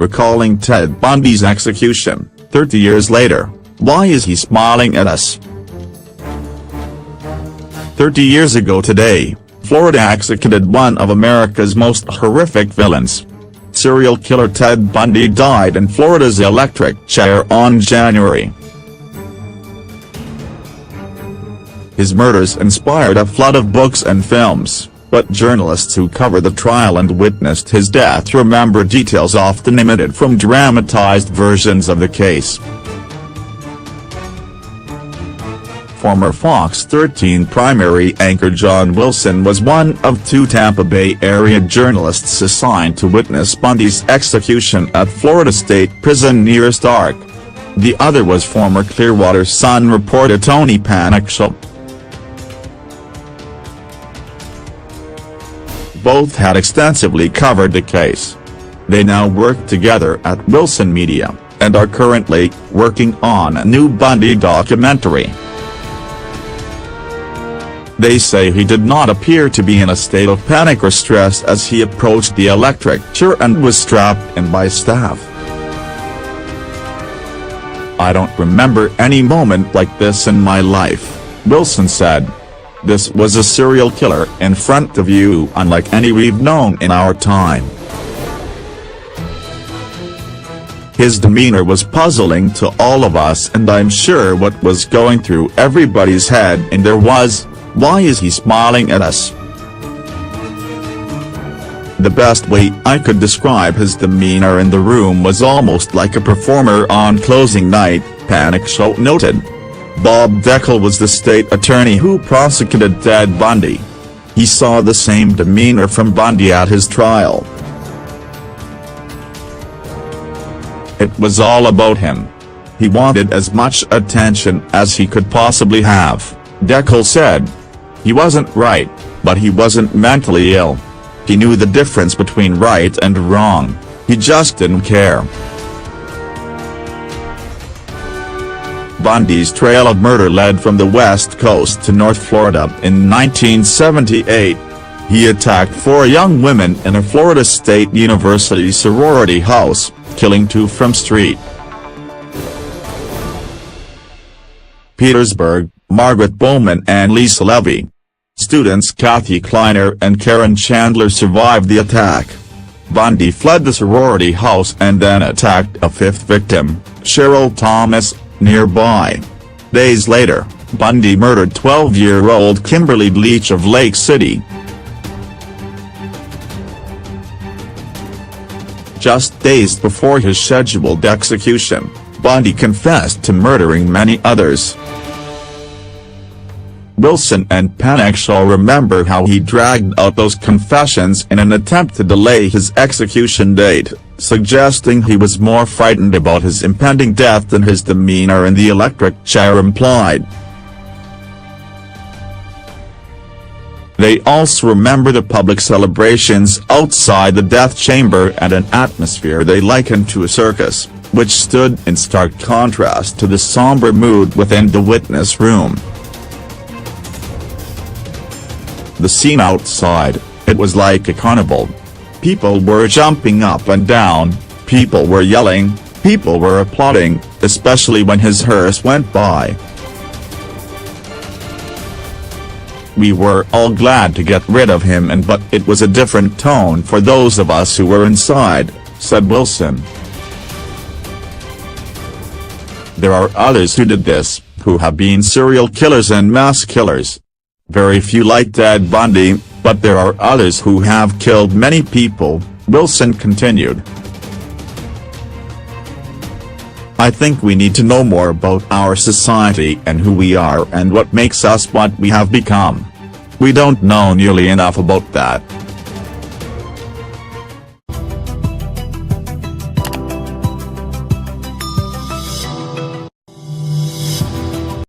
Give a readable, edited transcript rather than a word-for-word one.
recalling Ted Bundy's execution, 30 years later. Why is he smiling at us? 30 years ago today, Florida executed one of America's most horrific villains. Serial killer Ted Bundy died in Florida's electric chair on January. His murders inspired a flood of books and films, but journalists who covered the trial and witnessed his death remember details often omitted from dramatized versions of the case. Former Fox 13 primary anchor John Wilson was one of two Tampa Bay area journalists assigned to witness Bundy's execution at Florida State Prison near Stark. The other was former Clearwater Sun reporter Tony Panicshaw. Both had extensively covered the case. They now work together at Wilson Media, and are currently working on a new Bundy documentary. They say he did not appear to be in a state of panic or stress as he approached the electric chair and was strapped in by staff. "I don't remember any moment like this in my life," Wilson said. "This was a serial killer in front of you unlike any we've known in our time." His demeanor was puzzling to all of us, and I'm sure what was going through everybody's head in there was, why is he smiling at us? The best way I could describe his demeanor in the room was almost like a performer on closing night, Panicshaw noted. Bob Dickel was the state attorney who prosecuted Ted Bundy. He saw the same demeanor from Bundy at his trial. It was all about him. He wanted as much attention as he could possibly have, Dickel said. He wasn't right, but he wasn't mentally ill. He knew the difference between right and wrong. He just didn't care. Bundy's trail of murder led from the West Coast to North Florida in 1978. He attacked 4 young women in a Florida State University sorority house, killing 2 from street. Petersburg, Margaret Bowman and Lisa Levy. Students Kathy Kleiner and Karen Chandler survived the attack. Bundy fled the sorority house and then attacked a 5th victim, Cheryl Thomas, nearby. Days later, Bundy murdered 12-year-old Kimberly Bleach of Lake City. Just days before his scheduled execution, Bundy confessed to murdering many others. Wilson and Panicshaw remember how he dragged out those confessions in an attempt to delay his execution date, suggesting he was more frightened about his impending death than his demeanor in the electric chair implied. They also remember the public celebrations outside the death chamber and an atmosphere they likened to a circus, which stood in stark contrast to the somber mood within the witness room. The scene outside, it was like a carnival. People were jumping up and down, people were yelling, people were applauding, especially when his hearse went by. We were all glad to get rid of him but it was a different tone for those of us who were inside, said Wilson. There are others who did this, who have been serial killers and mass killers. Very few like Ted Bundy, but there are others who have killed many people, Wilson continued. I think we need to know more about our society and who we are and what makes us what we have become. We don't know nearly enough about that.